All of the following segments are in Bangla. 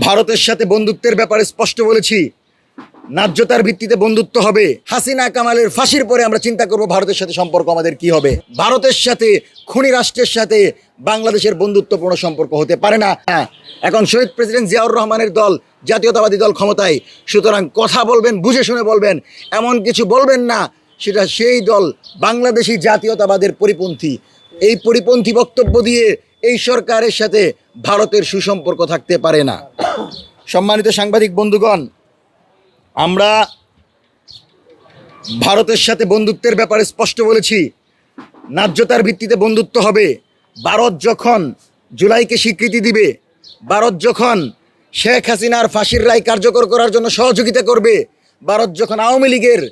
ভারতের সাথে বন্ধুত্বের ব্যাপারে স্পষ্ট বলেছি, ন্যায্যতার ভিত্তিতে বন্ধুত্ব হবে। হাসিনা কামালের ফাঁসির পরে আমরা চিন্তা করব ভারতের সাথে সম্পর্ক আমাদের কি হবে। ভারতের সাথে খুনি রাষ্ট্রের সাথে বাংলাদেশের বন্ধুত্বপূর্ণ সম্পর্ক হতে পারে না। এখন শহীদ প্রেসিডেন্ট জিয়াউর রহমানের দল জাতীয়তাবাদী দল ক্ষমতায়, সুতরাং কথা বলবেন বুঝে শুনে বলবেন, এমন কিছু বলবেন না সেটা সেই দল বাংলাদেশি জাতীয়তাবাদের পরিপন্থী। এই পরিপন্থী বক্তব্য দিয়ে এই সরকারের সাথে ভারতের সুসম্পর্ক থাকতে পারে না। সম্মানিত সাংবাদিক বন্ধুগণ, আমরা ভারতের সাথে বন্ধুত্বের ব্যাপারে স্পষ্ট বলেছি, ন্যায্যতার ভিত্তিতে বন্ধুত্ব হবে। ভারত যখন জুলাইকে স্বীকৃতি দিবে, ভারত যখন শেখ হাসিনার ফাঁসির রায় কার্যকর করার জন্য সহযোগিতা করবে, ভারত যখন আওয়ামী লীগের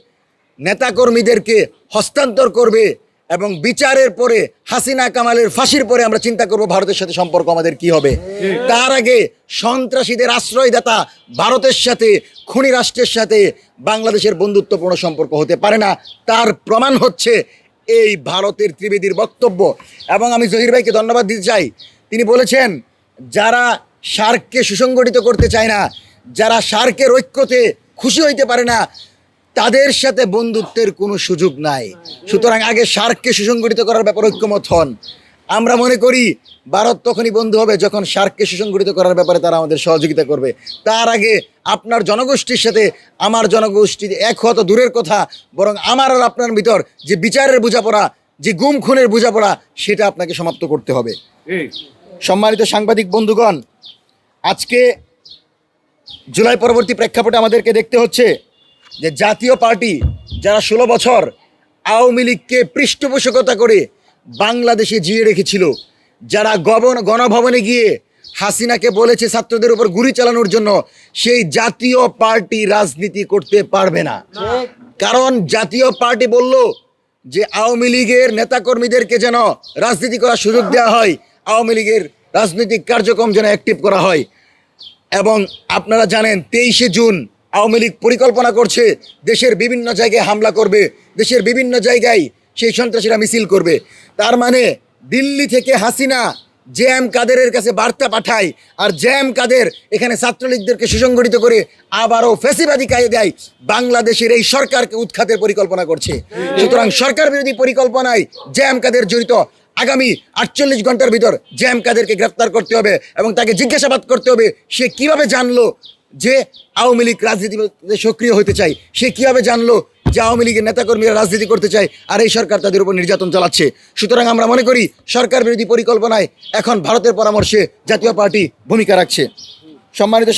নেতাকর্মীদেরকে হস্তান্তর করবে এবং বিচারের পরে হাসিনা কামালের ফাঁসির পরে আমরা চিন্তা করব ভারতের সাথে সম্পর্ক আমাদের কি হবে। তার আগে সন্ত্রাসীদের আশ্রয়দাতা ভারতের সাথে খুনি রাষ্ট্রের সাথে বাংলাদেশের বন্ধুত্বপূর্ণ সম্পর্ক হতে পারে না। তার প্রমাণ হচ্ছে এই ভারতের ত্রিবেদীর বক্তব্য। এবং আমি জহির ভাইকে ধন্যবাদ দিতে চাই, তিনি বলেছেন যারা সার্ককে সুসংগঠিত করতে চায় না, যারা সার্কের ঐক্যতে খুশি হইতে পারে না, তাদের সাথে বন্ধুত্বের কোনো সুযোগ নাই। সুতরাং আগে সার্ককে সুসংগঠিত করার ব্যাপারে ঐক্যমত হন। আমরা মনে করি ভারত তখনই বন্ধু হবে যখন সার্ককে সুসংগঠিত করার ব্যাপারে তারা আমাদের সহযোগিতা করবে। তার আগে আপনার জনগোষ্ঠীর সাথে আমার জনগোষ্ঠী এক হওয়া তো দূরের কথা, বরং আমার আর আপনার ভিতর যে বিচারের বোঝাপড়া, যে গুম খুনের বোঝাপড়া, সেটা আপনাকে সমাপ্ত করতে হবে। সম্মানিত সাংবাদিক বন্ধুগণ, আজকে জুলাই পরবর্তী প্রেক্ষাপটে আমাদেরকে দেখতে হচ্ছে যে জাতীয় পার্টি যারা 16 বছর আওয়ামী লীগকে পৃষ্ঠপোষকতা করে বাংলাদেশে জিয়ে রেখেছিল, যারা গণভবনে গিয়ে হাসিনাকে বলেছে ছাত্রদের উপর গুলি চালানোর জন্য, সেই জাতীয় পার্টি রাজনীতি করতে পারবে না। কারণ জাতীয় পার্টি বলল যে আওয়ামী লীগের নেতাকর্মীদেরকে যেন রাজনীতি করার সুযোগ দেওয়া হয়, আওয়ামী লীগের রাজনৈতিক কার্যক্রম যেন অ্যাক্টিভ করা হয়। এবং আপনারা জানেন 23শে জুন আওয়ামী লীগ পরিকল্পনা করছে দেশের বিভিন্ন জায়গায় হামলা করবে, দেশের বিভিন্ন জায়গায় সেই সন্ত্রাসীরা মিছিল করবে। তার মানে দিল্লি থেকে হাসিনা জে.এম. কাদেরের কাছে বার্তা পাঠায়, আর জে.এম. কাদের এখানে ছাত্রলীগদেরকে সুসংগঠিত করে আবারও ফ্যাসিবাদী কায়দায় বাংলাদেশের এই সরকারকে উৎখাতের পরিকল্পনা করছে। সুতরাং সরকার বিরোধী পরিকল্পনায় জে.এম. কাদের জড়িত। আগামী 48 ঘন্টার ভিতর জে.এম. কাদেরকে গ্রেফতার করতে হবে এবং তাকে জিজ্ঞাসাবাদ করতে হবে সে কিভাবে জানলো যে আওয়ামী লীগ রাজনীতিতে সক্রিয় হতে চায়, সে কিভাবে জানলো যে আওয়ামী লীগের নেতাকর্মীরা রাজনীতি করতে চায় আর এই সরকার তাদের উপর নির্যাতন চালাচ্ছে। সুতরাং আমরা মনে করি সরকার বিরোধী পরিকল্পনায় এখন ভারতের পরামর্শে জাতীয় পার্টি ভূমিকা রাখছে। সম্মানিত